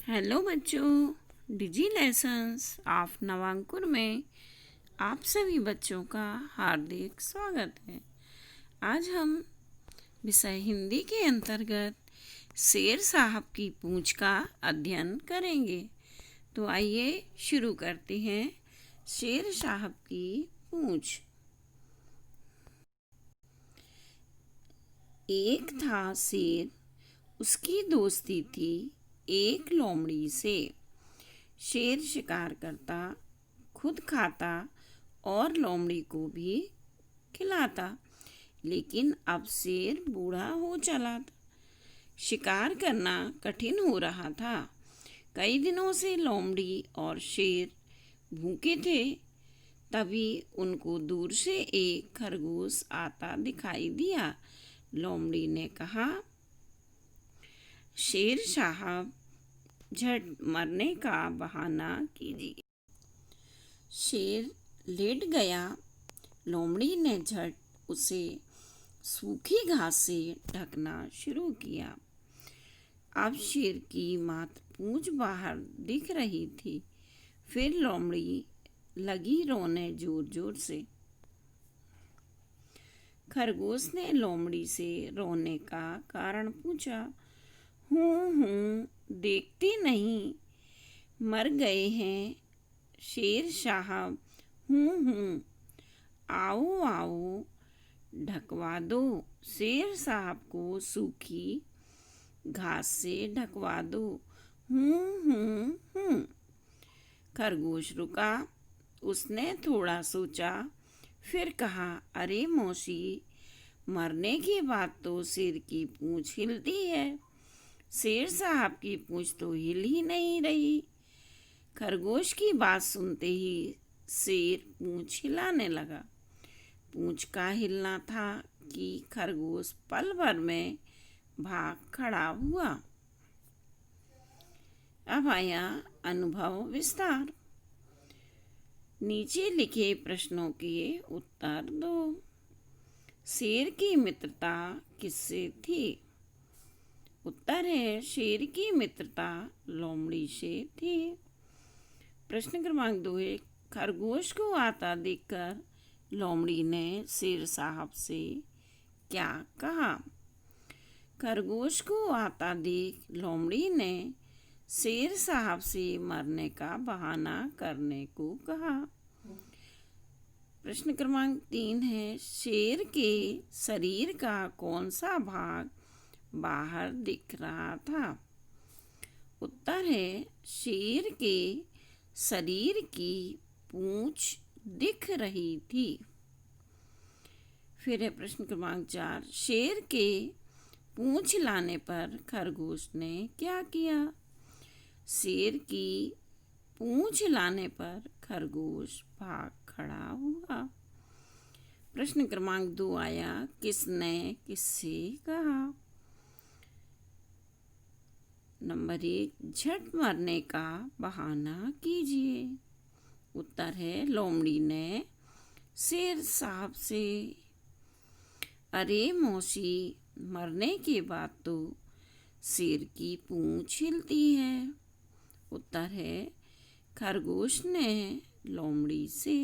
Hello बच्चों, डिजी lessons of नवांकुर में आप सभी बच्चों का हार्दिक स्वागत है। आज हम विषय हिंदी के अंतर्गत शेर साहब की पूंछ का अध्ययन करेंगे। तो आइए शुरू करते हैं। शेर साहब की पूंछ। एक था शेर, उसकी दोस्ती थी एक लोमड़ी से। शेर शिकार करता, खुद खाता और लोमड़ी को भी खिलाता। लेकिन अब शेर बूढ़ा हो चला था। शिकार करना कठिन हो रहा था। कई दिनों से लोमड़ी और शेर भूखे थे। तभी उनको दूर से एक खरगोश आता दिखाई दिया। लोमड़ी ने कहा, शेर साहब, झट मरने का बहाना कीजिए। शेर लेट गया। लोमड़ी ने झट उसे सूखी घास से ढकना शुरू किया। अब शेर की मात्र पूंछ बाहर दिख रही थी। फिर लोमड़ी लगी रोने जोर जोर से। खरगोश ने लोमड़ी से रोने का कारण पूछा। हूँ, देखती नहीं, मर गए हैं शेर साहब। हूँ, आओ आओ, ढकवा दो शेर साहब को, सूखी घास से ढकवा दो। हूँ। खरगोश रुका। उसने थोड़ा सोचा, फिर कहा, अरे मौसी, मरने के बाद तो शेर की पूंछ हिलती है। शेर साहब की पूंछ तो हिल ही नहीं रही। खरगोश की बात सुनते ही शेर पूंछ हिलाने लगा। पूंछ का हिलना था कि खरगोश पल भर में भाग खड़ा हुआ। अब आया अनुभव विस्तार। नीचे लिखे प्रश्नों के उत्तर दो। शेर की मित्रता किससे थी? उत्तर है, शेर की मित्रता लोमड़ी से थी। प्रश्न क्रमांक 2 है, खरगोश को आता देखकर लोमड़ी ने शेर साहब से क्या कहा? खरगोश को आता देख लोमड़ी ने शेर साहब से मरने का बहाना करने को कहा। प्रश्न क्रमांक 3 है, शेर के शरीर का कौन सा भाग बाहर दिख रहा था? उत्तर है, शेर के शरीर की पूंछ दिख रही थी। फिर है प्रश्न क्रमांक 4, शेर के पूंछ लाने पर खरगोश ने क्या किया? शेर की पूंछ लाने पर खरगोश भाग खड़ा हुआ। प्रश्न क्रमांक 2 आया, किसने किससे कहा? नंबर 1, झट मरने का बहाना कीजिए। उत्तर है, लोमड़ी ने शेर साहब से। अरे मौसी, मरने के बाद तो शेर की पूंछ हिलती है। उत्तर है, खरगोश ने लोमड़ी से।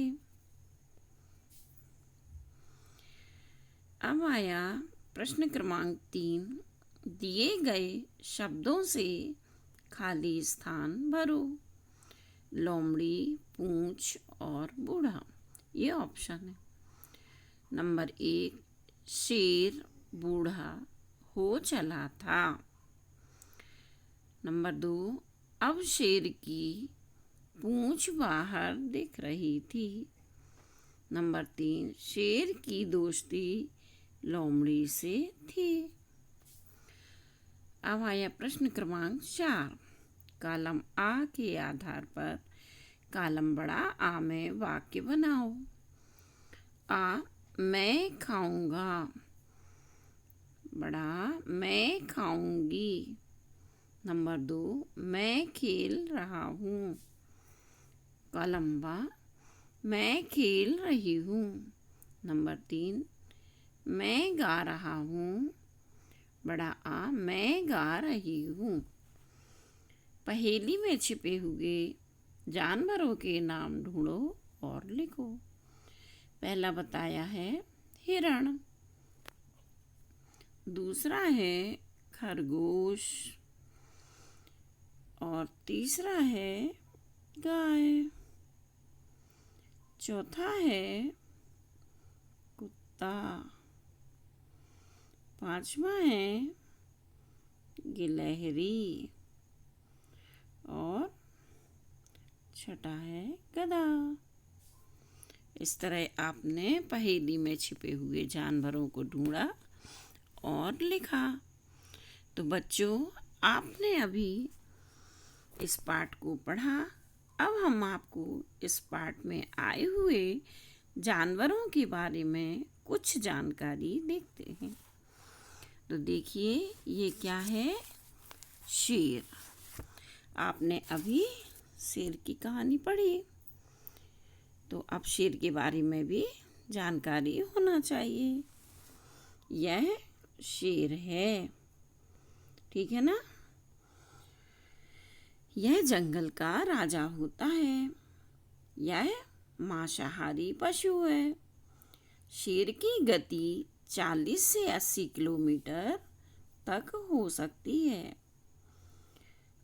अब आया प्रश्न क्रमांक 3, दिए गए शब्दों से खाली स्थान भरो। लोमड़ी, पूंछ और बूढ़ा, ये ऑप्शन है। नंबर 1, शेर बूढ़ा हो चला था। नंबर 2, अब शेर की पूंछ बाहर दिख रही थी। नंबर 3, शेर की दोस्ती लोमड़ी से थी। अब आया प्रश्न क्रमांक 4, कॉलम आ के आधार पर कॉलम बड़ा आ में वाक्य बनाओ। आ, मैं खाऊंगा। बड़ा, मैं खाऊंगी। नंबर 2, मैं खेल रहा हूँ। कॉलम बा, मैं खेल रही हूँ। नंबर 3, मैं गा रहा हूँ। बड़ा आ, मैं गा रही हूँ। पहेली में छिपे हुए जानवरों के नाम ढूंढो और लिखो। पहला बताया है हिरण, दूसरा है खरगोश और तीसरा है गाय, चौथा है कुत्ता, पांचवा है गिलहरी और छठा है गधा। इस तरह आपने पहेली में छिपे हुए जानवरों को ढूंढा और लिखा। तो बच्चों, आपने अभी इस पाठ को पढ़ा। अब हम आपको इस पाठ में आए हुए जानवरों के बारे में कुछ जानकारी देखते हैं। तो देखिए, ये क्या है? शेर। आपने अभी शेर की कहानी पढ़ी, तो अब शेर के बारे में भी जानकारी होना चाहिए। यह शेर है, ठीक है ना? यह जंगल का राजा होता है। यह मांसाहारी पशु है। शेर की गति 40 से 80 किलोमीटर तक हो सकती है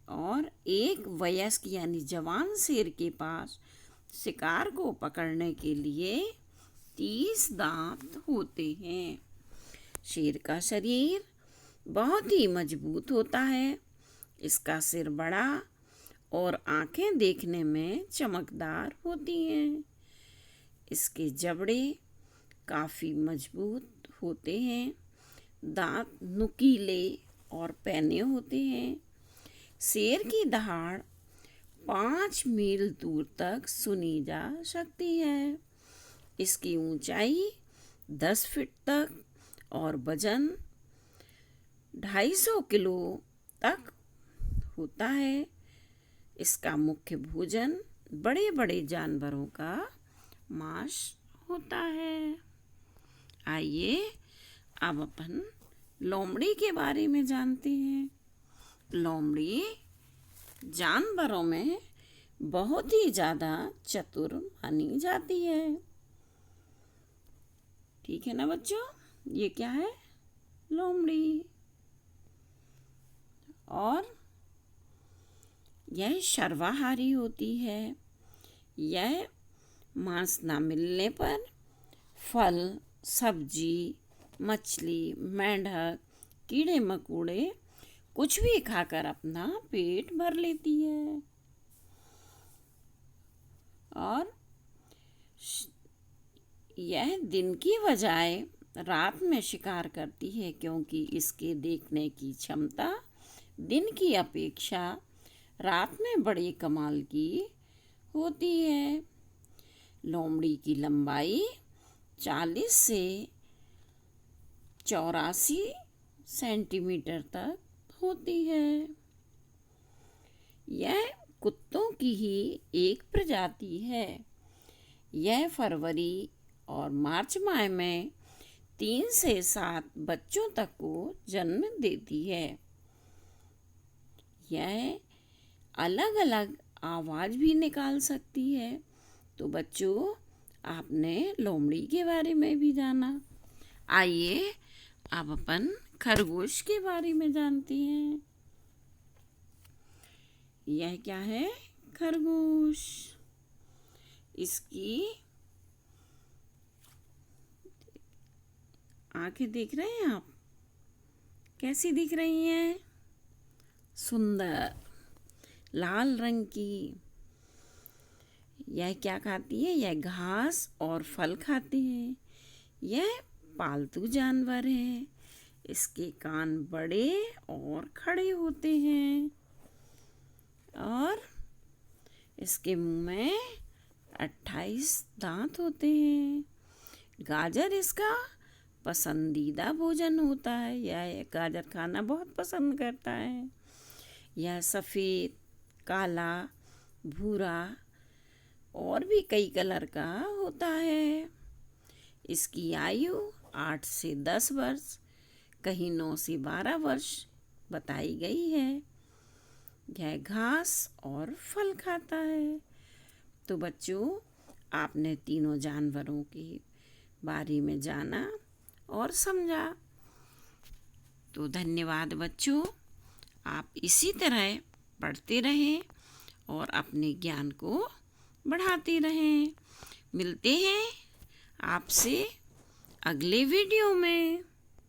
और एक वयस्क यानी जवान शेर के पास शिकार को पकड़ने के लिए 30 दांत होते हैं। शेर का शरीर बहुत ही मजबूत होता है। इसका सिर बड़ा और आंखें देखने में चमकदार होती हैं। इसके जबड़े काफ़ी मजबूत होते हैं। दांत नुकीले और पैने होते हैं। शेर की दहाड़ 5 मील दूर तक सुनी जा सकती है। इसकी ऊंचाई 10 फीट तक और वजन 250 किलो तक होता है। इसका मुख्य भोजन बड़े बड़े जानवरों का मांस होता है। आइए अब अपन लोमड़ी के बारे में जानते हैं। लोमड़ी जानवरों में बहुत ही ज़्यादा चतुर मानी जाती है। ठीक है ना बच्चों? ये क्या है? लोमड़ी। और यह सर्वाहारी होती है। यह मांस न मिलने पर फल, सब्जी, मछली, मेंढक, कीड़े मकोड़े कुछ भी खाकर अपना पेट भर लेती है। और यह दिन की बजाय रात में शिकार करती है, क्योंकि इसके देखने की क्षमता दिन की अपेक्षा रात में बड़े कमाल की होती है। लोमड़ी की लंबाई 40 से 84 सेंटीमीटर तक होती है। यह कुत्तों की ही एक प्रजाति है। यह फरवरी और मार्च माह में 3 से 7 बच्चों तक को जन्म देती है। यह अलग अलग आवाज़ भी निकाल सकती है। तो बच्चों, आपने लोमड़ी के बारे में भी जाना। आइए अब अपन खरगोश के बारे में जानते हैं। यह क्या है? खरगोश। इसकी आंखें देख रहे हैं आप? कैसी दिख रही हैं? सुंदर लाल रंग की। यह क्या खाती है? यह घास और फल खाती है। यह पालतू जानवर है। इसके कान बड़े और खड़े होते हैं और इसके मुंह में 28 दांत होते हैं। गाजर इसका पसंदीदा भोजन होता है। यह गाजर खाना बहुत पसंद करता है। यह सफ़ेद, काला, भूरा और भी कई कलर का होता है। इसकी आयु 8 से 10 वर्ष, कहीं 9 से 12 वर्ष बताई गई है। यह घास और फल खाता है। तो बच्चों, आपने तीनों जानवरों के बारे में जाना और समझा। तो धन्यवाद बच्चों। आप इसी तरह पढ़ते रहें और अपने ज्ञान को बढ़ाते रहें। मिलते हैं आपसे अगले वीडियो में।